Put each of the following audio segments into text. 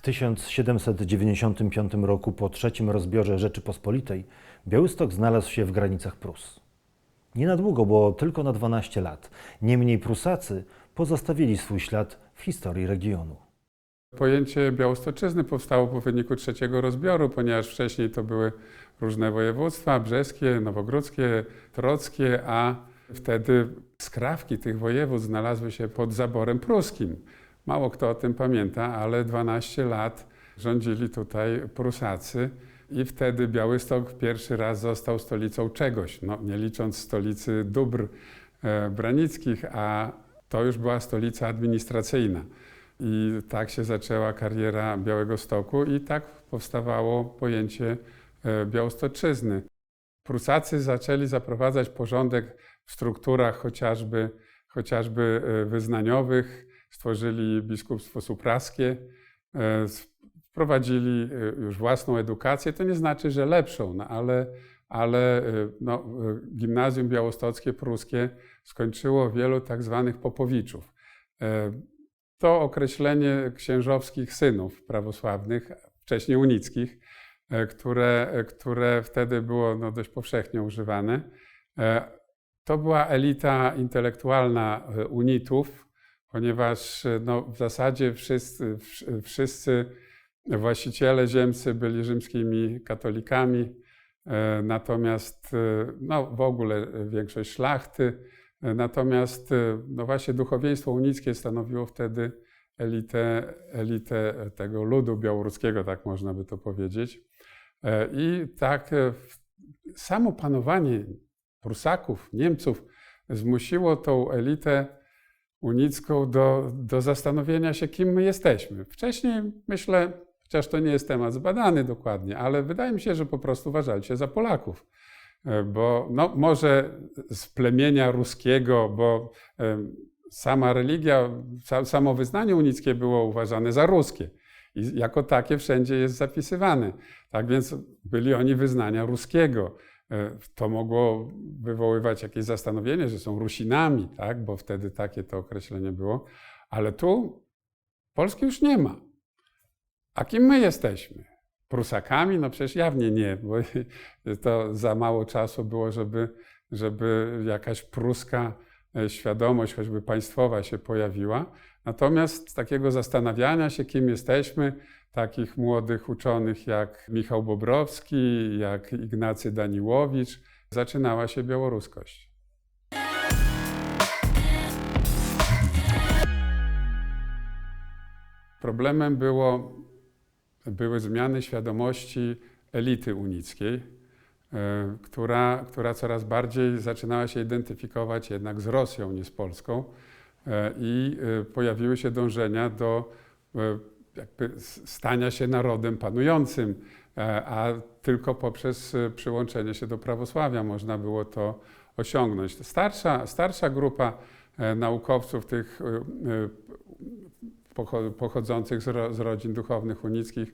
1795 roku po III rozbiorze Rzeczypospolitej Białystok znalazł się w granicach Prus. Nie na długo, bo tylko na 12 lat. Niemniej Prusacy pozostawili swój ślad w historii regionu. Pojęcie białostoczyzny powstało po wyniku III rozbioru, ponieważ wcześniej to były różne województwa, brzeskie, nowogródzkie, trockie, a wtedy skrawki tych województw znalazły się pod zaborem pruskim. Mało kto o tym pamięta, ale 12 lat rządzili tutaj Prusacy i wtedy Białystok pierwszy raz został stolicą czegoś, no, nie licząc stolicy dóbr branickich, a to już była stolica administracyjna. I tak się zaczęła kariera Białegostoku i tak powstawało pojęcie białostoczyzny. Prusacy zaczęli zaprowadzać porządek w strukturach chociażby wyznaniowych, stworzyli biskupstwo supraskie, wprowadzili już własną edukację. To nie znaczy, że lepszą, no ale gimnazjum białostockie pruskie skończyło wielu tak zwanych popowiczów. To określenie księżowskich synów prawosławnych, wcześniej unickich, które wtedy było dość powszechnie używane. To była elita intelektualna unitów, ponieważ w zasadzie wszyscy właściciele ziemscy byli rzymskimi katolikami, natomiast w ogóle większość szlachty. Natomiast właśnie duchowieństwo unickie stanowiło wtedy elitę tego ludu białoruskiego, tak można by to powiedzieć. I tak samo panowanie Prusaków, Niemców zmusiło tą elitę unicką do zastanowienia się, kim my jesteśmy. Wcześniej, myślę, chociaż to nie jest temat zbadany dokładnie, ale wydaje mi się, że po prostu uważali się za Polaków. Bo może z plemienia ruskiego, bo sama religia, samo wyznanie unickie było uważane za ruskie i jako takie wszędzie jest zapisywane. Tak więc byli oni wyznania ruskiego. To mogło wywoływać jakieś zastanowienie, że są Rusinami, tak? Bo wtedy takie to określenie było. Ale tu Polski już nie ma. A kim my jesteśmy? Prusakami? No przecież jawnie nie, bo to za mało czasu było, żeby jakaś pruska świadomość, choćby państwowa, się pojawiła. Natomiast takiego zastanawiania się, kim jesteśmy, takich młodych uczonych jak Michał Bobrowski, jak Ignacy Daniłowicz, zaczynała się białoruskość. Problemem były zmiany świadomości elity unickiej, która coraz bardziej zaczynała się identyfikować jednak z Rosją, nie z Polską, i pojawiły się dążenia do jakby stania się narodem panującym, a tylko poprzez przyłączenie się do prawosławia można było to osiągnąć. Starsza grupa naukowców, tych pochodzących z rodzin duchownych unickich,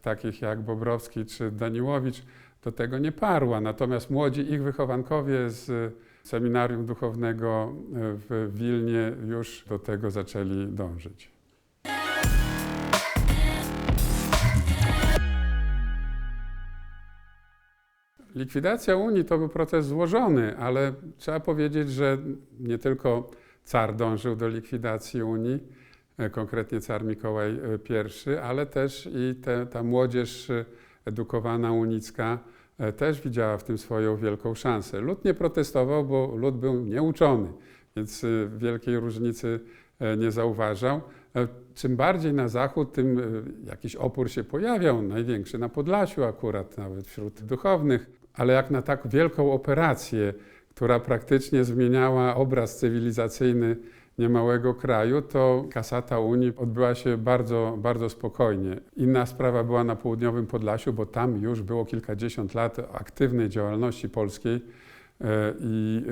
takich jak Bobrowski czy Daniłowicz, do tego nie parła. Natomiast młodzi ich wychowankowie z seminarium duchownego w Wilnie już do tego zaczęli dążyć. Likwidacja Unii to był proces złożony, ale trzeba powiedzieć, że nie tylko car dążył do likwidacji Unii, konkretnie car Mikołaj I, ale też i ta młodzież edukowana unicka też widziała w tym swoją wielką szansę. Lud nie protestował, bo lud był nieuczony, więc wielkiej różnicy nie zauważał. Czym bardziej na zachód, tym jakiś opór się pojawiał, największy na Podlasiu akurat, nawet wśród duchownych. Ale jak na tak wielką operację, która praktycznie zmieniała obraz cywilizacyjny niemałego kraju, to kasata Unii odbyła się bardzo, bardzo spokojnie. Inna sprawa była na południowym Podlasiu, bo tam już było kilkadziesiąt lat aktywnej działalności polskiej i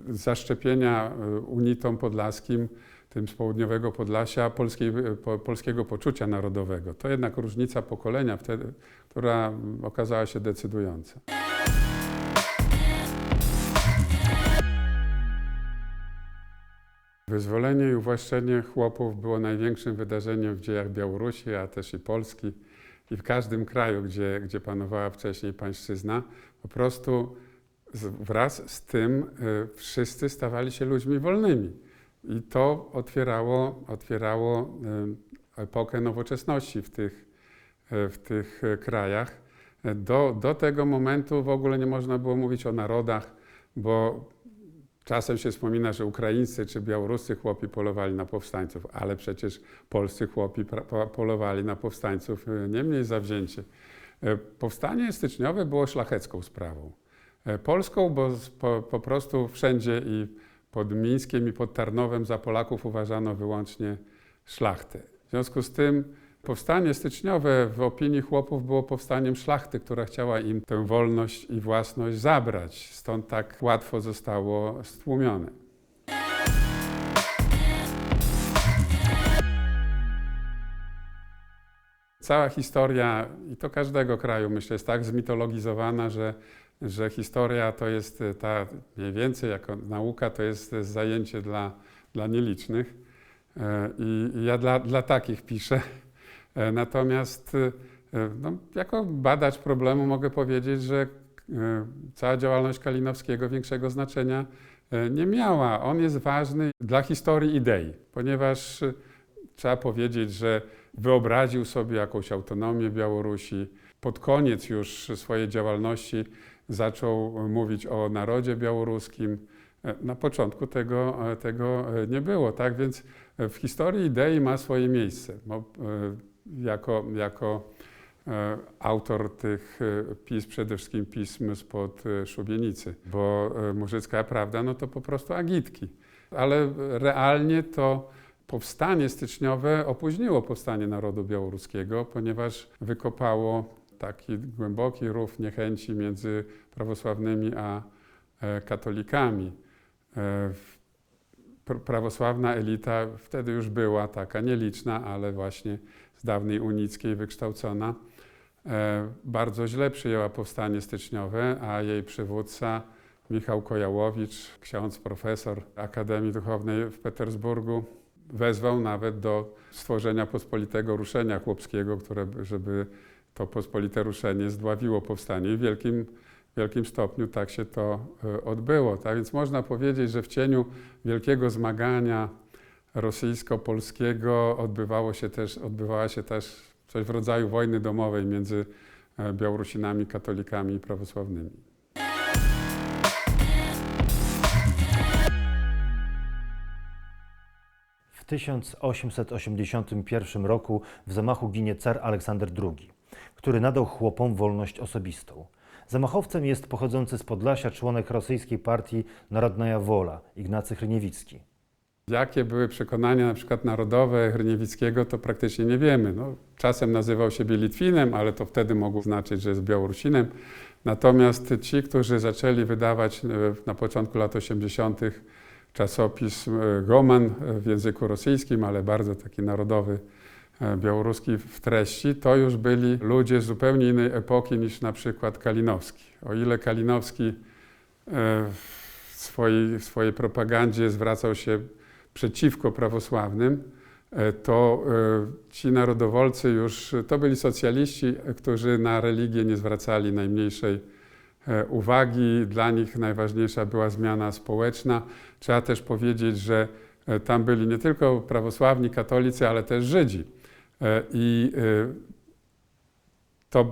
zaszczepienia unitom podlaskim, tym z południowego Podlasia, polskiego poczucia narodowego. To jednak różnica pokolenia wtedy, która okazała się decydująca. Wyzwolenie i uwłaszczenie chłopów było największym wydarzeniem w dziejach Białorusi, a też i Polski i w każdym kraju, gdzie panowała wcześniej pańszczyzna. Po prostu wraz z tym wszyscy stawali się ludźmi wolnymi. I to otwierało epokę nowoczesności w tych krajach. Do tego momentu w ogóle nie można było mówić o narodach, bo czasem się wspomina, że ukraińscy czy białoruscy chłopi polowali na powstańców, ale przecież polscy chłopi polowali na powstańców nie mniej zawzięcie. Powstanie styczniowe było szlachecką sprawą. Polską, bo po prostu wszędzie i pod Mińskiem i pod Tarnowem za Polaków uważano wyłącznie szlachtę. W związku z tym powstanie styczniowe w opinii chłopów było powstaniem szlachty, która chciała im tę wolność i własność zabrać. Stąd tak łatwo zostało stłumione. Cała historia, i to każdego kraju, myślę, jest tak zmitologizowana, że historia to jest mniej więcej jako nauka, to jest zajęcie dla nielicznych. I ja dla takich piszę. Natomiast jako badacz problemu mogę powiedzieć, że cała działalność Kalinowskiego większego znaczenia nie miała. On jest ważny dla historii idei, ponieważ trzeba powiedzieć, że wyobraził sobie jakąś autonomię Białorusi. Pod koniec już swojej działalności zaczął mówić o narodzie białoruskim. Na początku tego nie było, tak? Więc w historii idei ma swoje miejsce. Jako autor tych pism, przede wszystkim pism spod szubienicy, bo Murzycka Prawda no to po prostu agitki. Ale realnie to powstanie styczniowe opóźniło powstanie narodu białoruskiego, ponieważ wykopało taki głęboki rów niechęci między prawosławnymi a katolikami. Prawosławna elita wtedy już była taka nieliczna, ale właśnie z dawnej unickiej wykształcona, bardzo źle przyjęła powstanie styczniowe, a jej przywódca Michał Kojałowicz, ksiądz profesor Akademii Duchownej w Petersburgu, wezwał nawet do stworzenia pospolitego ruszenia chłopskiego, żeby to pospolite ruszenie zdławiło powstanie. I w wielkim stopniu tak się to odbyło. Tak więc można powiedzieć, że w cieniu wielkiego zmagania rosyjsko-polskiego odbywała się też coś w rodzaju wojny domowej między Białorusinami, katolikami i prawosławnymi. W 1881 roku w zamachu ginie car Aleksander II, który nadał chłopom wolność osobistą. Zamachowcem jest pochodzący z Podlasia członek rosyjskiej partii Narodnaja Wola, Ignacy Hryniewicki. Jakie były przekonania na przykład narodowe Hryniewickiego, to praktycznie nie wiemy. No, czasem nazywał siebie Litwinem, ale to wtedy mogło znaczyć, że jest Białorusinem. Natomiast ci, którzy zaczęli wydawać na początku lat 80. czasopism Goman w języku rosyjskim, ale bardzo taki narodowy, białoruski w treści, to już byli ludzie z zupełnie innej epoki niż na przykład Kalinowski. O ile Kalinowski w swojej propagandzie zwracał się przeciwko prawosławnym, to ci narodowolcy już to byli socjaliści, którzy na religię nie zwracali najmniejszej uwagi. Dla nich najważniejsza była zmiana społeczna. Trzeba też powiedzieć, że tam byli nie tylko prawosławni, katolicy, ale też Żydzi. I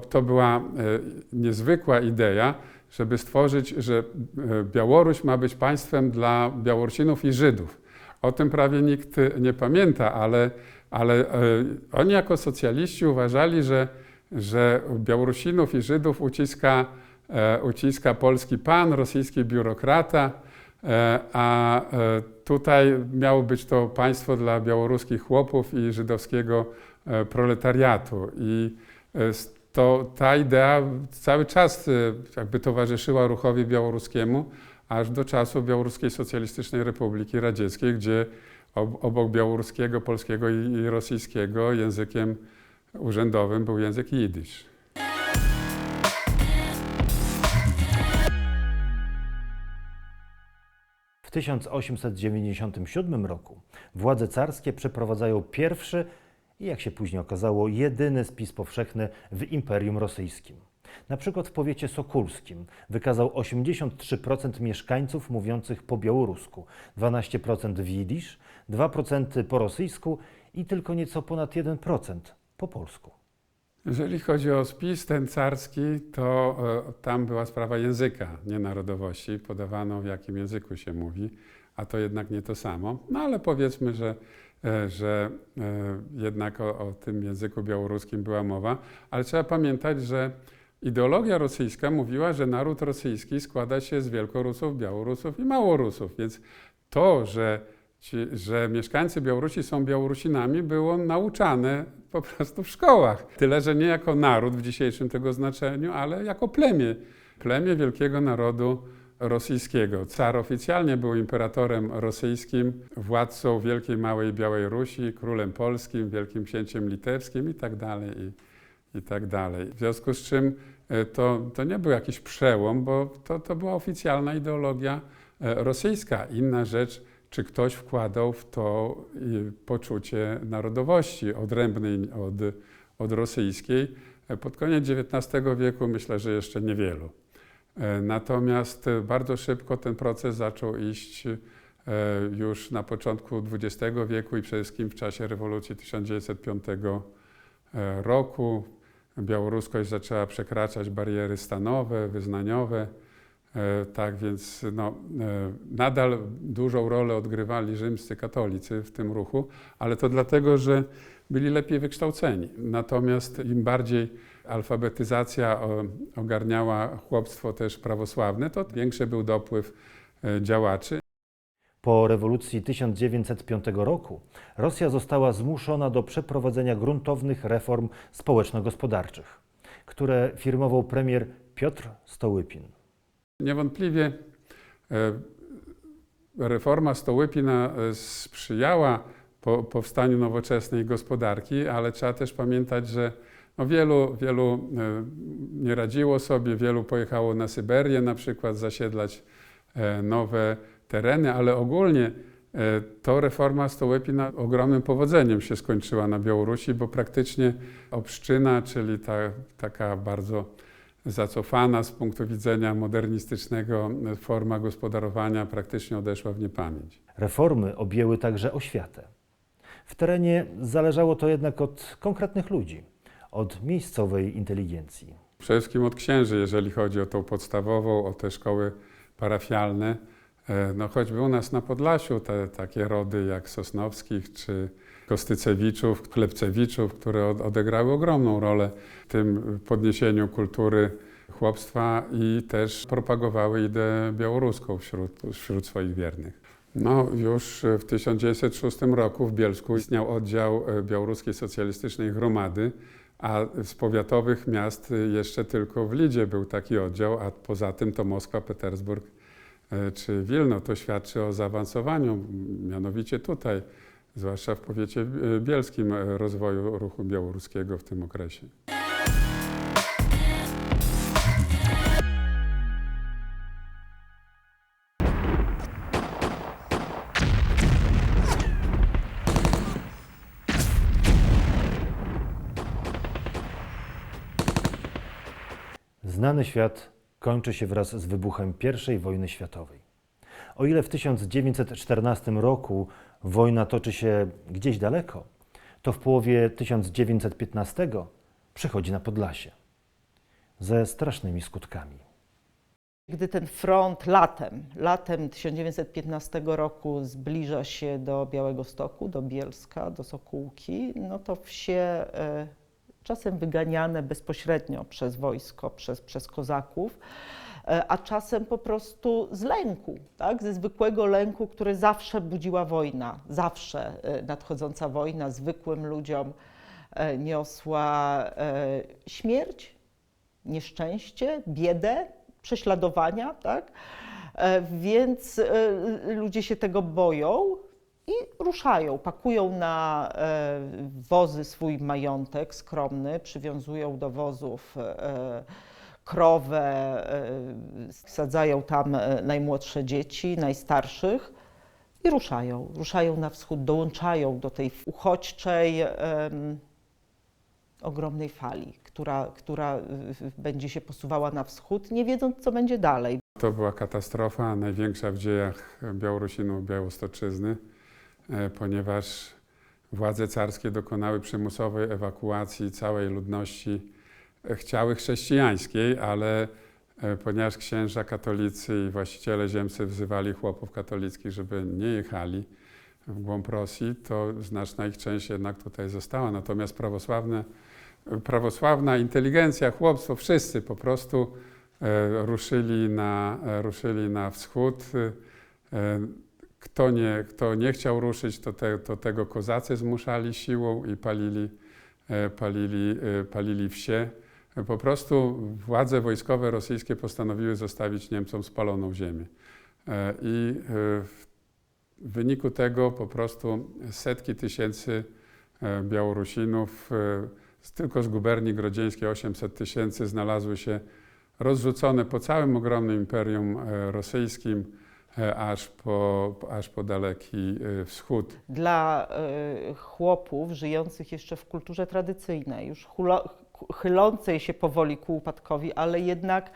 to była niezwykła idea, żeby stworzyć, że Białoruś ma być państwem dla Białorusinów i Żydów. O tym prawie nikt nie pamięta, ale oni jako socjaliści uważali, że Białorusinów i Żydów uciska polski pan, rosyjski biurokrata, a tutaj miało być to państwo dla białoruskich chłopów i żydowskiego proletariatu. I ta idea cały czas jakby towarzyszyła ruchowi białoruskiemu, aż do czasu Białoruskiej Socjalistycznej Republiki Radzieckiej, gdzie obok białoruskiego, polskiego i rosyjskiego językiem urzędowym był język jidysz. W W 1897 roku władze carskie przeprowadzają pierwszy i, jak się później okazało, jedyny spis powszechny w Imperium Rosyjskim. Na przykład w powiecie sokólskim wykazał 83% mieszkańców mówiących po białorusku, 12% w jidysz, 2% po rosyjsku i tylko nieco ponad 1% po polsku. Jeżeli chodzi o spis ten carski, to tam była sprawa języka, nie narodowości. Podawano, w jakim języku się mówi, a to jednak nie to samo. No ale powiedzmy, że jednak o tym języku białoruskim była mowa. Ale trzeba pamiętać, że ideologia rosyjska mówiła, że naród rosyjski składa się z Wielkorusów, Białorusów i Małorusów. Więc to, że mieszkańcy Białorusi są Białorusinami, było nauczane po prostu w szkołach. Tyle, że nie jako naród w dzisiejszym tego znaczeniu, ale jako plemię. Plemię wielkiego narodu rosyjskiego. Car oficjalnie był imperatorem rosyjskim, władcą Wielkiej Małej Białej Rusi, królem polskim, wielkim księciem litewskim i tak dalej, i tak dalej. W związku z czym to nie był jakiś przełom, bo to była oficjalna ideologia rosyjska. Inna rzecz, czy ktoś wkładał w to poczucie narodowości odrębnej od rosyjskiej. Pod koniec XIX wieku myślę, że jeszcze niewielu. Natomiast bardzo szybko ten proces zaczął iść już na początku XX wieku i przede wszystkim w czasie rewolucji 1905 roku. Białoruskość zaczęła przekraczać bariery stanowe, wyznaniowe. Tak więc nadal dużą rolę odgrywali rzymscy katolicy w tym ruchu, ale to dlatego, że byli lepiej wykształceni. Natomiast im bardziej alfabetyzacja ogarniała chłopstwo też prawosławne, to większy był dopływ działaczy. Po rewolucji 1905 roku Rosja została zmuszona do przeprowadzenia gruntownych reform społeczno-gospodarczych, które firmował premier Piotr Stołypin. Niewątpliwie reforma Stołypina sprzyjała powstaniu nowoczesnej gospodarki, ale trzeba też pamiętać, że wielu nie radziło sobie, wielu pojechało na Syberię na przykład zasiedlać nowe tereny, ale ogólnie to reforma Stołypina ogromnym powodzeniem się skończyła na Białorusi, bo praktycznie obszczyna, czyli taka bardzo zacofana z punktu widzenia modernistycznego forma gospodarowania praktycznie odeszła w niepamięć. Reformy objęły także oświatę. W terenie zależało to jednak od konkretnych ludzi, od miejscowej inteligencji. Przede wszystkim od księży, jeżeli chodzi o tą podstawową, o te szkoły parafialne. Choćby u nas na Podlasiu takie rody jak Sosnowskich czy Kostycewiczów, Klepcewiczów, które odegrały ogromną rolę w tym podniesieniu kultury chłopstwa i też propagowały ideę białoruską wśród swoich wiernych. Już w 1906 roku w Bielsku istniał oddział Białoruskiej Socjalistycznej Gromady, a z powiatowych miast jeszcze tylko w Lidzie był taki oddział, a poza tym to Moskwa, Petersburg czy Wilno. To świadczy o zaawansowaniu, mianowicie tutaj, zwłaszcza w powiecie bielskim, rozwoju ruchu białoruskiego w tym okresie. Znany świat kończy się wraz z wybuchem I wojny światowej. O ile w 1914 roku wojna toczy się gdzieś daleko, to w połowie 1915 przychodzi na Podlasie. Ze strasznymi skutkami. Gdy ten front latem 1915 roku zbliża się do Białegostoku, do Bielska, do Sokółki, to wsie czasem wyganiane bezpośrednio przez wojsko, przez kozaków, a czasem po prostu z lęku, tak? Ze zwykłego lęku, który zawsze budziła wojna, zawsze nadchodząca wojna zwykłym ludziom niosła śmierć, nieszczęście, biedę, prześladowania, tak? Więc ludzie się tego boją i ruszają, pakują na wozy swój majątek skromny, przywiązują do wozów krowę, sadzają tam najmłodsze dzieci, najstarszych i ruszają na wschód, dołączają do tej uchodźczej, ogromnej fali, która będzie się posuwała na wschód, nie wiedząc, co będzie dalej. To była katastrofa, największa w dziejach Białorusinów, Białostoczyzny, ponieważ władze carskie dokonały przymusowej ewakuacji całej ludności, chciały chrześcijańskiej, ale ponieważ księża katolicy i właściciele ziemscy wzywali chłopów katolickich, żeby nie jechali w głąb Rosji, to znaczna ich część jednak tutaj została. Natomiast prawosławna inteligencja, chłopstwo, wszyscy po prostu ruszyli na wschód. Kto nie chciał ruszyć, to tego kozacy zmuszali siłą i palili wsie. Po prostu władze wojskowe rosyjskie postanowiły zostawić Niemcom spaloną ziemię. I w wyniku tego po prostu setki tysięcy Białorusinów, tylko z guberni grodzieńskiej 800 000 znalazły się rozrzucone po całym ogromnym imperium rosyjskim, aż po daleki wschód. Dla chłopów żyjących jeszcze w kulturze tradycyjnej, już chylącej się powoli ku upadkowi, ale jednak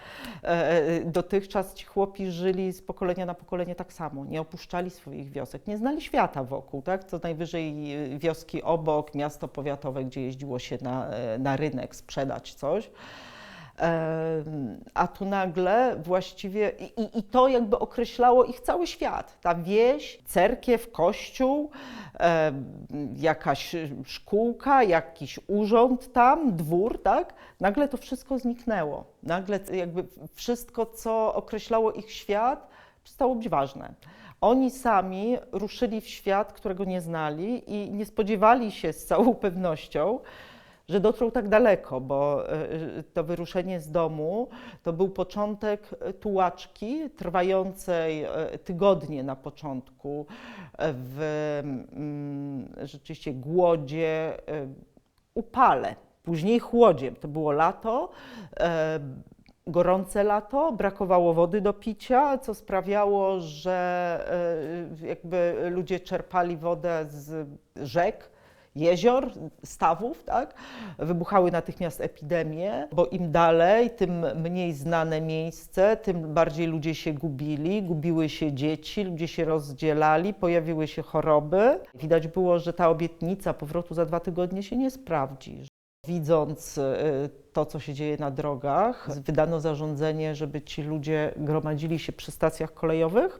dotychczas ci chłopi żyli z pokolenia na pokolenie tak samo, nie opuszczali swoich wiosek, nie znali świata wokół, tak? Co najwyżej wioski obok, miasto powiatowe, gdzie jeździło się na rynek sprzedać coś. A tu nagle właściwie i to jakby określało ich cały świat. Ta wieś, cerkiew, kościół, jakaś szkółka, jakiś urząd tam, dwór, tak? Nagle to wszystko zniknęło. Nagle jakby wszystko, co określało ich świat, przestało być ważne. Oni sami ruszyli w świat, którego nie znali i nie spodziewali się z całą pewnością, że dotrą tak daleko, bo to wyruszenie z domu to był początek tułaczki trwającej tygodnie na początku w rzeczywiście głodzie, upale, później chłodzie. To było lato, gorące lato, brakowało wody do picia, co sprawiało, że jakby ludzie czerpali wodę z rzek, jezior, stawów, tak? Wybuchały natychmiast epidemie, bo im dalej, tym mniej znane miejsce, tym bardziej ludzie się gubili, gubiły się dzieci, ludzie się rozdzielali, pojawiły się choroby. Widać było, że ta obietnica powrotu za 2 tygodnie się nie sprawdzi. Widząc to, co się dzieje na drogach, wydano zarządzenie, żeby ci ludzie gromadzili się przy stacjach kolejowych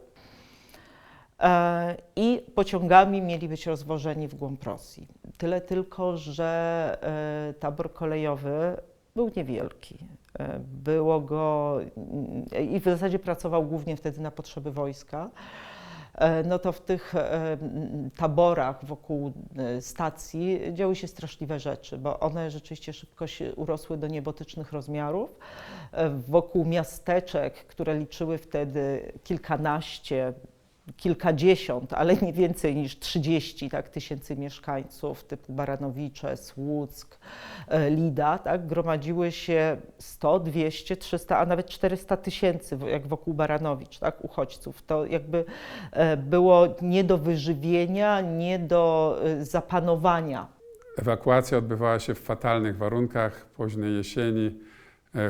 i pociągami mieli być rozwożeni w głąb Rosji. Tyle tylko, że tabor kolejowy był niewielki. Było go i w zasadzie pracował głównie wtedy na potrzeby wojska. No to w tych taborach wokół stacji działy się straszliwe rzeczy, bo one rzeczywiście szybko się urosły do niebotycznych rozmiarów. Wokół miasteczek, które liczyły wtedy kilkanaście, kilkadziesiąt, ale nie więcej niż 30 tak, tysięcy mieszkańców, typu Baranowicze, Słuck, Lida, tak, gromadziły się 100, 200, 300, a nawet 400 tysięcy, jak wokół Baranowicz, tak, uchodźców. To jakby było nie do wyżywienia, nie do zapanowania. Ewakuacja odbywała się w fatalnych warunkach, późnej jesieni.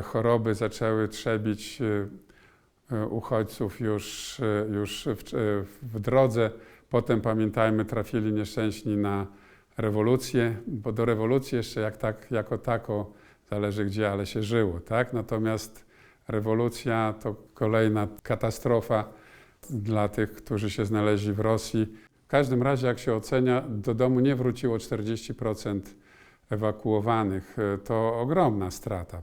Choroby zaczęły trzebić uchodźców już w drodze. Potem, pamiętajmy, trafili nieszczęśni na rewolucję, bo do rewolucji jeszcze jako tako, zależy gdzie, ale się żyło, tak? Natomiast rewolucja to kolejna katastrofa dla tych, którzy się znaleźli w Rosji. W każdym razie, jak się ocenia, do domu nie wróciło 40% ewakuowanych. To ogromna strata.